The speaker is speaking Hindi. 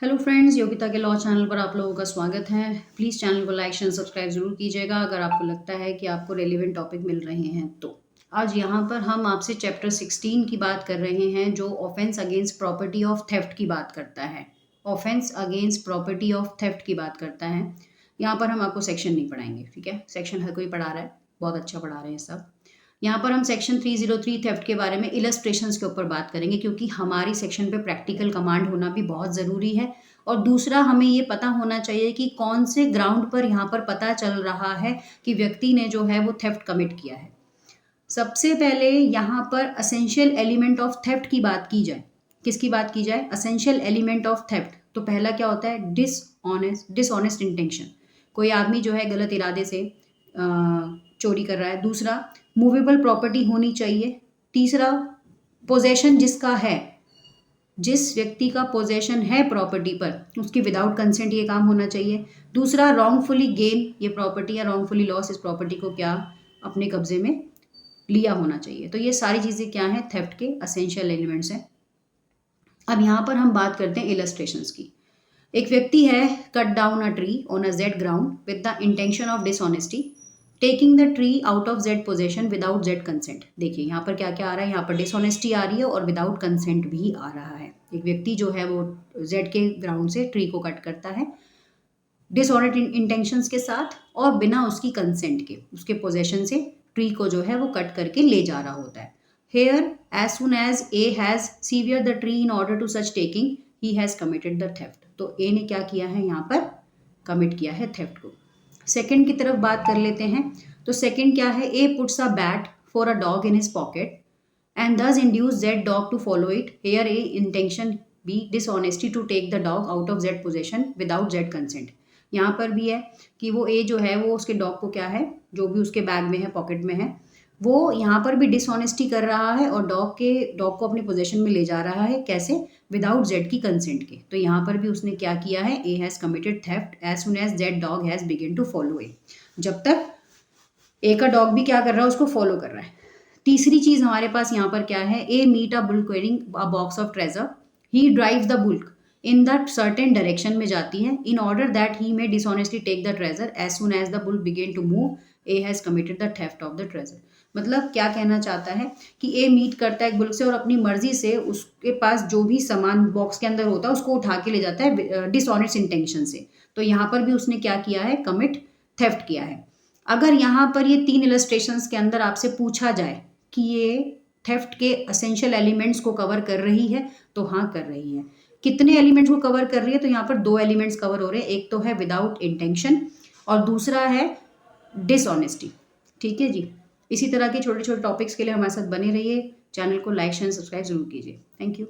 हेलो फ्रेंड्स, योगिता के लॉ चैनल पर आप लोगों का स्वागत है। प्लीज़ चैनल को लाइक शेयर सब्सक्राइब ज़रूर कीजिएगा अगर आपको लगता है कि आपको रेलिवेंट टॉपिक मिल रहे हैं तो। आज यहाँ पर हम आपसे चैप्टर 16 की बात कर रहे हैं जो offence against property of theft की बात करता है। Offence against property of theft की बात करता है। यहाँ पर हम आपको सेक्शन नहीं पढ़ाएंगे, ठीक है। सेक्शन हर कोई पढ़ा रहा है, बहुत अच्छा पढ़ा रहे हैं सब। यहाँ पर हम सेक्शन 303 थेफ्ट के बारे में इलस्ट्रेशंस के ऊपर बात करेंगे क्योंकि हमारी सेक्शन पे प्रैक्टिकल कमांड होना भी बहुत ज़रूरी है। और दूसरा, हमें ये पता होना चाहिए कि कौन से ग्राउंड पर यहाँ पर पता चल रहा है कि व्यक्ति ने जो है वो थेफ्ट कमिट किया है। सबसे पहले यहाँ पर असेंशियल एलिमेंट ऑफ थेफ्ट की बात की जाए। किसकी बात की जाए? Essential element of theft. तो पहला क्या होता है? Dishonest intention. कोई आदमी जो है गलत इरादे से चोरी कर रहा है। दूसरा, मूवेबल प्रॉपर्टी होनी चाहिए। तीसरा, पोजेशन जिसका है, जिस व्यक्ति का पोजेशन है प्रॉपर्टी पर उसकी विदाउट कंसेंट ये काम होना चाहिए। दूसरा, रॉन्गफुली गेन ये प्रॉपर्टी या रॉन्गफुली लॉस इस प्रॉपर्टी को क्या अपने कब्जे में लिया होना चाहिए। तो ये सारी चीज़ें क्या हैं? थेफ्ट के असेंशियल एलिमेंट्स हैं। अब यहाँ पर हम बात करते हैं इलस्ट्रेशंस की। एक व्यक्ति है, cut down a tree on a Z ground with the intention of dishonesty, taking the tree out of Z possession without Z consent. देखिए यहाँ पर क्या क्या आ रहा है, यहाँ पर डिसऑनेस्टी आ रही है और विदाउट कंसेंट भी आ रहा है। एक व्यक्ति जो है वो जेड के ग्राउंड से ट्री को कट करता है डिसऑनेस्ट इंटेंशंस के साथ और बिना उसकी कंसेंट के, उसके पोजेशन से ट्री को जो है वो कट करके ले जा रहा होता है। Here as soon as A has severed the tree in order to such taking he has committed the theft. तो ए ने क्या किया है? यहाँ पर कमिट किया है थेफ्ट को। सेकंड की तरफ बात कर लेते हैं। तो सेकंड क्या है? A puts a bait for a dog in his pocket and thus induce Z dog to follow it. Here A intention, B dishonesty to take the dog out of Z possession without Z consent. यहाँ पर भी है कि वो A जो है वो उसके डॉग को क्या है, जो भी उसके बैग में है, पॉकेट में है, वो यहाँ पर भी डिसऑनेस्टी कर रहा है और डॉग को अपने पोजेशन में ले जा रहा है। कैसे? विदाउट जेड की कंसेंट के। तो यहाँ पर भी उसने क्या किया है? A has committed theft as soon as the dog has begin to follow A. जब तक ए का डॉग भी क्या कर रहा है? उसको फॉलो कर रहा है। तीसरी चीज हमारे पास यहाँ पर क्या है? A meet a bullock wearing a box of treasure, he drive the bullock in that certain direction में जाती है in order that he may dishonestly take the treasure as soon as the bullock began to move A has committed the theft of the treasure. मतलब क्या कहना चाहता है कि ए मीट करता है एक बुल्क से और अपनी मर्जी से उसके पास जो भी सामान बॉक्स के अंदर होता है उसको उठा के ले जाता है डिसऑनेस्ट इंटेंशन से। तो यहाँ पर भी उसने क्या किया है? कमिट थेफ्ट किया है। अगर यहाँ पर ये तीन इलस्ट्रेशंस के अंदर आपसे पूछा जाए कि ये थेफ्ट के असेंशियल एलिमेंट्स को कवर कर रही है, तो हाँ कर रही है। कितने एलिमेंट्स को कवर कर रही है? तो यहाँ पर दो एलिमेंट्स कवर हो रहे हैं। एक तो है विदाउट इंटेंशन और दूसरा है डिसऑनेस्टी। ठीक है जी। इसी तरह के छोटे छोटे टॉपिक्स के लिए हमारे साथ बने रहिए। चैनल को लाइक शेयर सब्सक्राइब जरूर कीजिए। Thank you.